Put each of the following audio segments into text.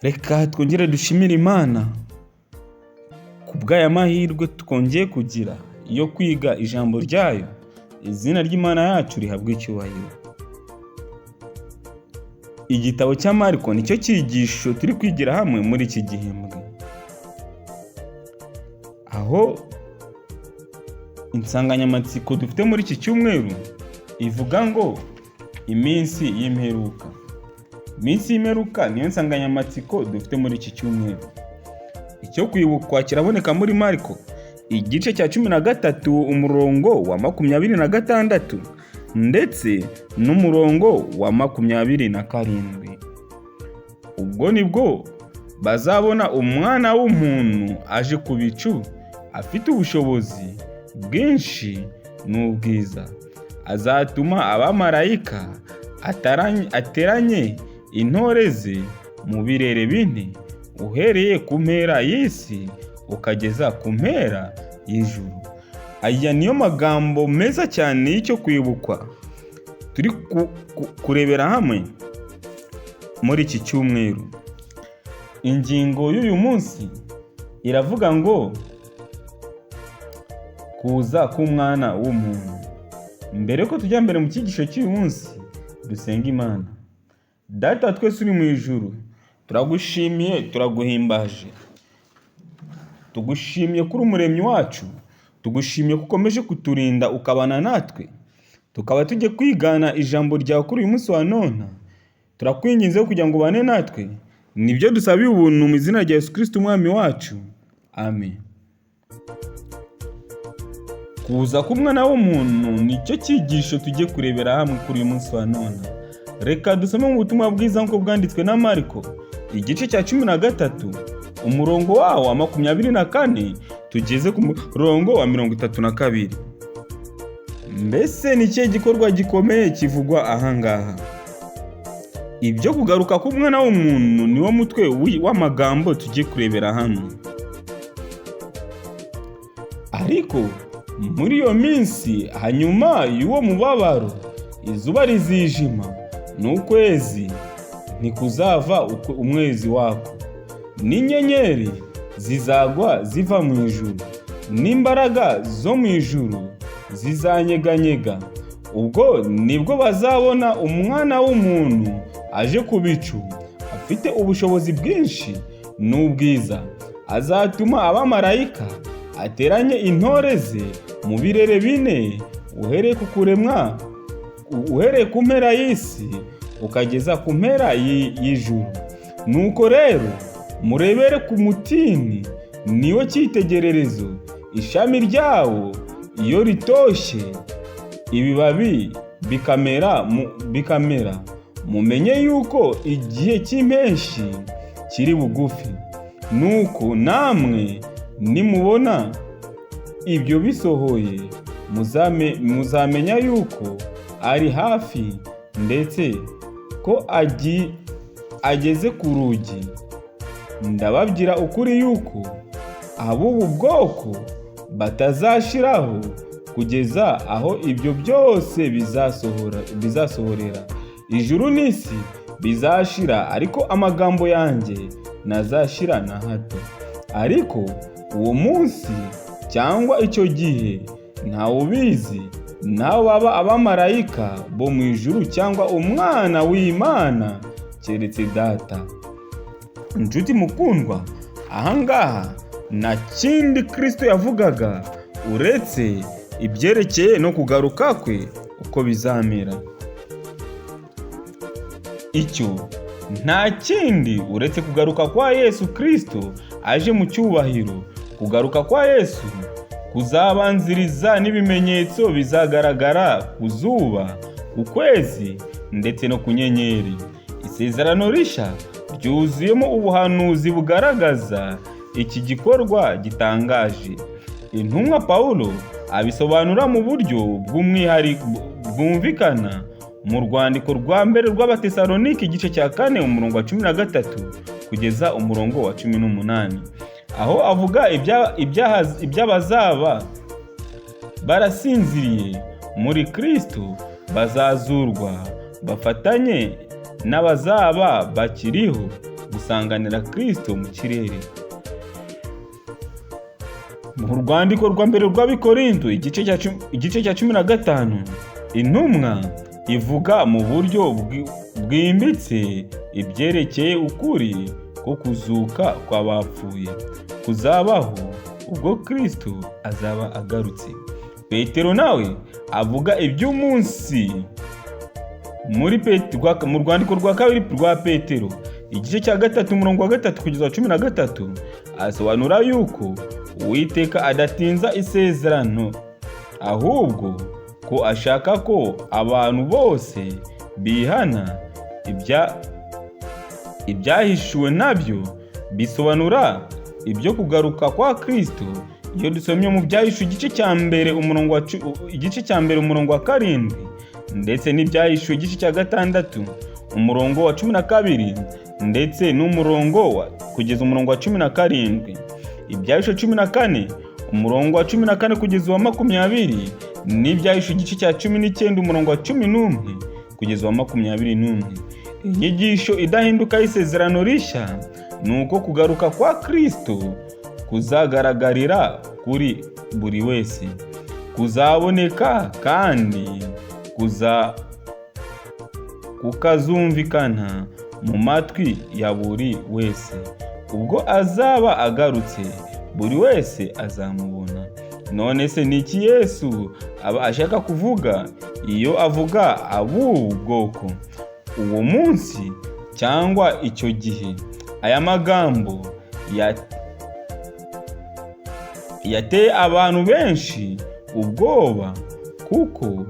Reka twongere dushimire Imana ku bw'aya mahirwe twongeye kugira yo kwiga ijambo ryayo. Izina ry'Imana yacu rihabwe icyubahiro. Igitabo cya Mariko nicyo cyigisho turi kwigira hamwe muri iki gihembwe, aho insanganyamatsiko dufite muri iki cyumweru ivuga ngo iminsi y'imperuka. Iminsi y'imperuka niyo nsanganyamatsiko dufite muri iki cyumweru. Icyo kwibukwa kiraboneka muri Mariko igice cya 13 umurongo wa 26 ndetse n'umurongo wa 27. Ubwo nibwo bazabona umwana w'umuntu aje ku bicu afite ubushobozi bwinshi n'ubwiza. Azatuma abamarayika ateranye intore ze mu birere bine, uhereye ku mpera y'isi ukageza ku mpera y'ijuru. Aya niyo magambo meza cyane y'icyo kwibukwa turi kurebera hamwe muri iki cyumweru. Ingingo y'uyu munsi iravuga ngo kuza k'umwana w'umuntu. Mbere ko tujya mbere mu cyigisho cy'uyu munsi, dusenga Imana. Data twese uri mu ijuru, turagushimiye, turaguhimbaje. Tugushimiye kuri umuremyi wacu, tugushimiye ko ukomeje kuturinda ukabana natwe, tukaba tujye kwigana ijambo ryawe kuri uyu munsi wa none. Turakwinginze kugira ngo ubane natwe, nibyo dusabiye ubuntu mu izina rya Yesu Kristo umwami wacu, amen. Kuza k'umwana w'umuntu nicyo cyigisho tujye kurebera hamwe kuri uyu munsi wa none. Reka dusome mu butumwa bwiza nk'uko bwanditswe na Mariko igice cya 13 umurongo wawo wa 24 tugeze ku murongo wa 32. Mbese ni cye gikorwa gikomeye kivugwa ahangaha? Ibyo kugaruka k'umwana w'umuntu niwo mutwe w'amagambo tujye kurebera hamwe. Ariko muri iyo minsi hanyuma y'uwo mubabaro, izuba rizijima n'ukwezi ntikuzava umwezi wako, n'inyenyeri zizagwa ziva mu ijuru, n'imbaraga zo mu ijuru zizanyeganyega. Ubwo nibwo bazabona umwana w'umuntu aje ku bicu afite ubushobozi bwinshi n'ubwiza. Azatuma abamarayika ateranye intore ze mu birere bine, uhereye ku mpera y'isi ukageza ku mpera y'ijuru. Nuko rero murebere ku mutini, niwo cyitegererezo, ishami ryawo iyo ritoshye ibibabi bikamera, mumenye yuko igihe cy'impeshyi kiri bugufi. Nuko namwe nimubona ibyo bisohoye, muzamenya yuko ari hafi, ndetse ko ageze ku rugi. Ndababwira ukuri yuko ab'ubu bwoko batazashiraho kugeza aho ibyo byose bizasohorera. Ijuru n'isi bizashira, ariko amagambo yanjye ntazashira na hato. Ariko uwo munsi cyangwa icyo gihe ntawe ubizi, naho baba abamarayika bo mu ijuru cyangwa umwana w'Imana, keretse Data. Inshuti mukundwa, ahangaha nta kindi Kristo yavugaga uretse ibyerekeye no kugaruka kwe uko bizamera. Icyo nta kindi uretse kugaruka kwa Yesu Kristo aje mu cyubahiro. Kugaruka kwa Yesu kuzabanziriza n'ibimenyetso bizagaragara ku zuba, ku kwezi ndetse no ku nyenyeri. Isezerano rishya ryuzuyemo ubuhanuzi bugaragaza iki gikorwa gitangaje. Intumwa Pawulo abisobanura mu buryo bw'umwihariko bwumvikana mu rwandiko rwa mbere rw'Abatesalonike igice cya 4 umurongo wa 13 kugeza umurongo wa 18, aho avuga iby'abazaba barasinziriye muri Kristo bazazurwa bafatanye n'abazaba bakiriho gusanganira Kristo mu kirere. Mu rwandiko rwa mbere rw'Abikorinto igice cya 15, intumwa ivuga mu buryo bwimbitse ibyerekeye ukuri ko kuzuka kw'abapfuye kuzabaho ubwo Kristo azaba agarutse. Petero nawe avuga iby'umunsi mu rwandiko rwa kabiri rwa Petero igice cya 3 umurongo wa 3 kugeza 13, asobanura yuko Uwiteka adatinza isezerano, ahubwo ko ashaka ko abantu bose bihana. Ibyahishuwe nabyo bisobanura ibyo kugaruka kwa Kristo. Iyo dusomye mu byahishuwe igice cya mbere umurongo wa 7, ndetse n'ibyahishuwe igice cya 6 umurongo wa 12, ndetse n'umurongo kugeza umurongo wa 17, ibyahishuwe 14 umurongo wa 14 kugeza wa 20, n'ibyahishuwe igice cya 19 umurongo wa 11 kugeza wa 21. Inyigisho idahinduka y'isezerano rishya ni uko kugaruka kwa Kristo kuzagaragarira kuri buri wese, kuzaboneka kandi kukazumvikana mu matwi ya buri wese. Ubwo azaba agarutse, buri wese azamubona. None se ni iki Yesu aba ashaka kuvuga iyo avuga abubu bwoko, uwo munsi cyangwa icyo gihe? Aya magambo yateye abantu benshi ubwoba, kuko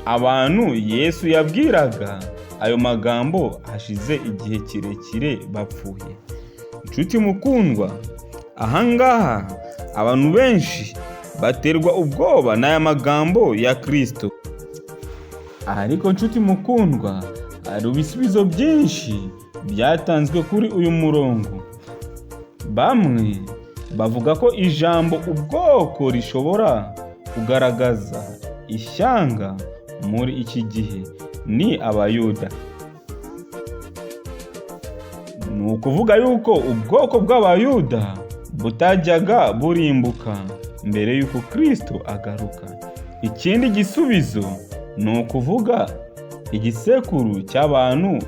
abantu Yesu yabwiraga ayo magambo hashize igihe kirekire bapfuye. Inshuti mukundwa, ahangaha abantu benshi baterwa ubwoba n'aya magambo ya Kristo. Ariko nshuti mukundwa, hari ibisubizo byinshi byatanzwe kuri uyu murongo. Bamwe bavuga ko ijambo ubwoko rishobora kugaragaza ishyanga muri iki gihe ni Abayuda. Ni ukuvuga yuko ubwoko bw'Abayuda butajyaga burimbuka mbere y'uko Kristo agaruka. Ikindi gisubizo ni ukuvuga igisekuru cy'abantu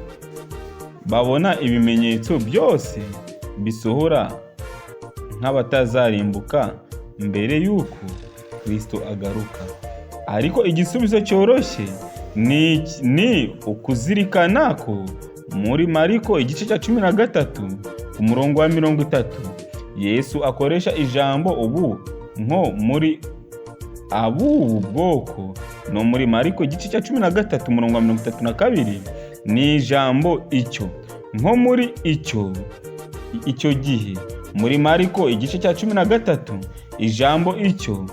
babona ibimenyetso byose bisohora nk'abatazarimbuka mbere y'uko Kristo agaruka. Ariko igisubizo cyoroshye ni ukuzirikana ko muri Mariko igice cya 13 umurongo wa 30, Yesu akoresha ijambo ubu nko muri abubu bwoko, no muri Mariko igice cya 13 umurongo wa 32 ni ijambo icyo, nko muri icyo gihe. Muri Mariko igice cya 13 ijambo icyo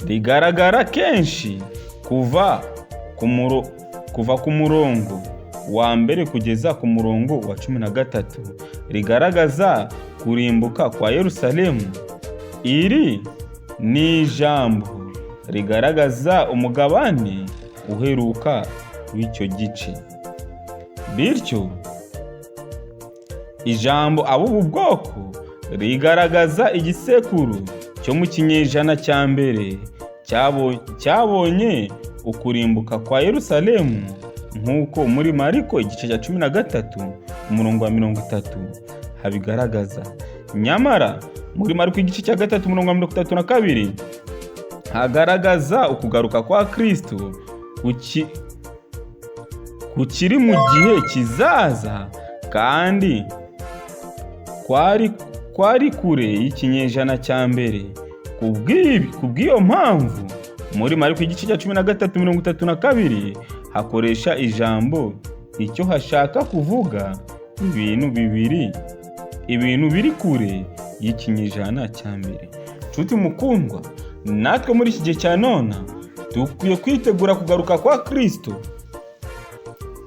rigaragara kenshi kuva ku murongo wa mbere kugeza ku murongo wa 13, rigaragaza kurimbuka kwa Yerusalemu. Iri ni ijambo rigaragaza umugabane uheruka w'icyo gice. Bityo ijambo abubu bwoko rigaragaza igisekuru cyo mu kinyejana cya mbere cyabonye ukurimbuka kwa Yerusalemu, nk'uko muri Mariko igice cya 13 umurongo wa 30 habigaragaza. Nyamara muri Mariko igice cya 3 umurongo wa 32 hagaragaza ukugaruka kwa Kristo kukiri mu gihe kizaza, kandi kwari kure y'ikinyejana cya mbere. Kubw'iyo mpamvu muri Mariko igice cya 13:32 hakoresha ijambo icyo hashaka kuvuga ibintu biri kure y'ikinyejana cya mbere. Nshuti mukundwa, natwe muri iki gihe cya none dukwiye kwitegura kugaruka kwa Kristo,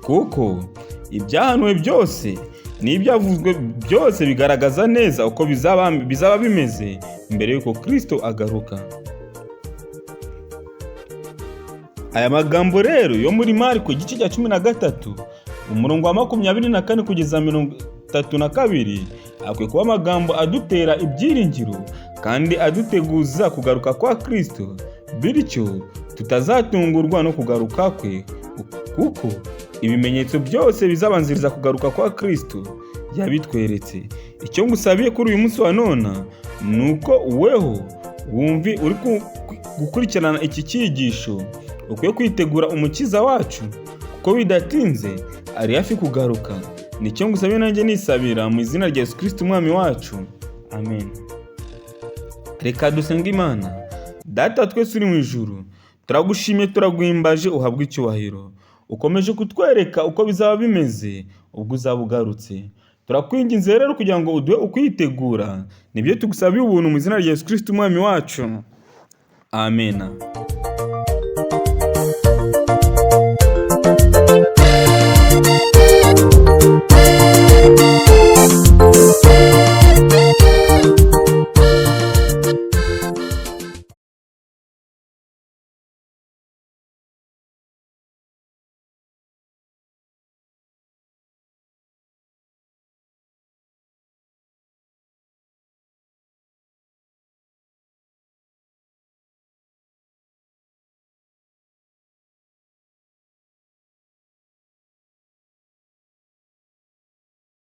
kuko ibyahanuwe byose n'ibyavuzwe byose bigaragaza neza uko bizaba bimeze mbere y'uko Kristo agaruka. Aya magambo rero yo muri Mariko igice cya 13 umurongo wa 24 kugeza 32 akwiye kuba amagambo adutera ibyiringiro kandi aduteguza kugaruka kwa Kristo, bityo tutazatungurwa no kugaruka kwe, kuko ibimenyetso byose bizabanziriza kugaruka kwa Kristo yabitweretse. Icyo ngusabiye kuri uyu munsi wa none nuko weho wumvi uri gukurikirana iki cyigisho ukwiye kwitegura umukiza wacu, kuko bidatinze ari hafi kugaruka. Nicyo ngusabiye nanjye nisabira mu izina rya Yesu Kristo umwami wacu, amen. Reka dusenge Imana. Data twese uri mu ijuru, turagushimye turaguhimbaje, uhabwe icyubahiro. Ukomeje kutwereka uko bizaba bimeze ubwo uzaba ugarutse. Turakwinginze rero kugira ngo uduhe ukwitegura. Nibyo tugusabiye ubuntu mu izina rya Yesu Kristo umwami wacu, amen.